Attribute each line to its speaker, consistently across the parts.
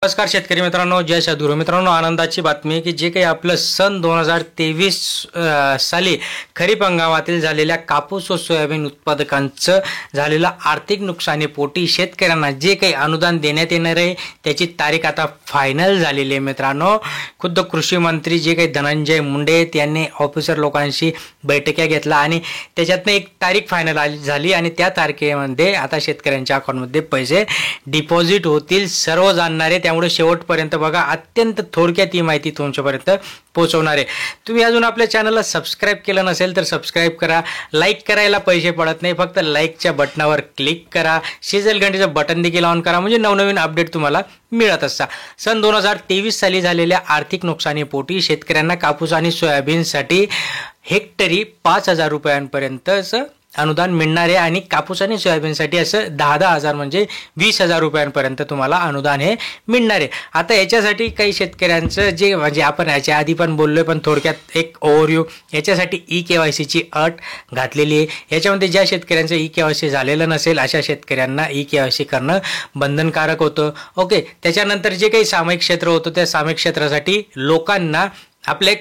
Speaker 1: नमस्कार शेतकरी मित्रांनो, जय शादूर मित्रांनो. आनंदाची बातमी आहे की जे काही आपलं सन 2023 साली खरीप हंगामातील झालेल्या कापूस व सोयाबीन उत्पादकांचं झालेलं आर्थिक नुकसानीपोटी शेतकऱ्यांना जे काही अनुदान देण्यात येणार आहे त्याची तारीख आता फायनल झालेली आहे मित्रांनो. खुद्द कृषी मंत्री जे काही धनंजय मुंडे यांनी ऑफिसर लोकांशी बैठका घेतला आणि त्याच्यातनं एक तारीख फायनल झाली आणि त्या तारखेमध्ये आता शेतकऱ्यांच्या अकाउंटमध्ये पैसे डिपॉझिट होतील. सर्व जाणणारे त्यामुळे शेवटपर्यंत बघा. अत्यंत थोडक्यात ही माहिती तुमच्यापर्यंत पोहोचवणार आहे. तुम्ही अजून आपल्या चॅनलला सबस्क्राईब केलं नसेल तर सबस्क्राईब करा. लाईक करायला पैसे पडत नाही, फक्त लाईकच्या बटनावर क्लिक करा. शेजारी घंटीचं बटन देखील ऑन करा म्हणजे नवनवीन अपडेट तुम्हाला मिळत असतात. सन 2023 साली झालेल्या आर्थिक नुकसानीपोटी शेतकऱ्यांना कापूस आणि सोयाबीनसाठी हेक्टरी 5,000 रुपयांपर्यंतचं अनुदान मिळणार आहे आणि कापूस आणि सोयाबीनसाठी असं 10,000 म्हणजे 20,000 रुपयांपर्यंत तुम्हाला अनुदान हे मिळणार आहे. आता याच्यासाठी काही शेतकऱ्यांचं जे म्हणजे आपण याच्या आधी पण बोललोय पण थोडक्यात एक ओव्हरव्ह्यू. याच्यासाठी KYCची अट घातलेली आहे. याच्यामध्ये ज्या शेतकऱ्यांचं KYC झालेलं नसेल अशा शेतकऱ्यांना KYC करणं बंधनकारक होतं. ओके. त्याच्यानंतर जे काही सामायिक क्षेत्र होतं त्या सामायिक क्षेत्रासाठी लोकांना आपले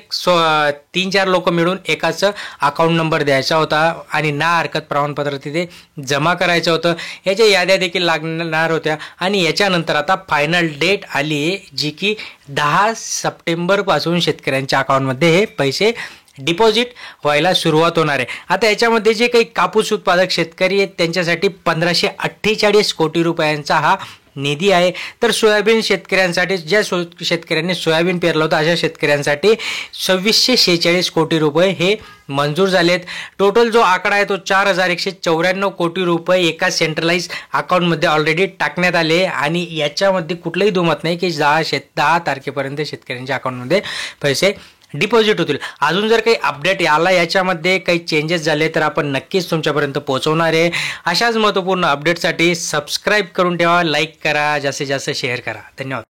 Speaker 1: 3-4 लोक मिळून एकाच अकाउंट नंबर द्यायचा होता आणि ना हरकत प्रमाणपत्र तिथे जमा करायचं होतं. याच्या याद्या देखील लागणार होत्या आणि याच्यानंतर आता फायनल डेट आली आहे जी की 10 सप्टेंबरपासून शेतकऱ्यांच्या अकाउंटमध्ये हे पैसे डिपॉझिट व्हायला सुरुवात होणार आहे. आता याच्यामध्ये जे काही कापूस उत्पादक शेतकरी आहेत त्यांच्यासाठी 1548 कोटी रुपयांचा हा निधी आहे. तर सोयाबीन शेतकऱ्यांसाठी ज्या शेतकऱ्यांनी सोयाबीन पेरलं होतं अशा शेतकऱ्यांसाठी 2646 कोटी रुपये हे मंजूर झालेत. टोटल जो आकडा आहे तो 4194 कोटी रुपये एका सेंट्रलाइज अकाउंटमध्ये ऑलरेडी टाकण्यात आले आणि याच्यामध्ये कुठलंही दुमत नाही की 10 तारखेपर्यंत शेतकऱ्यांच्या अकाउंटमध्ये पैसे डिपॉझिट होतील. अजून जर काही अपडेट आला याच्यामध्ये काही चेंजेस झाले तर आपण नक्कीच तुमच्यापर्यंत पोहोचवणार आहे. अशाच महत्त्वपूर्ण अपडेटसाठी सबस्क्राईब करून ठेवा, लाईक करा, जास्तीत जास्त शेअर करा. धन्यवाद.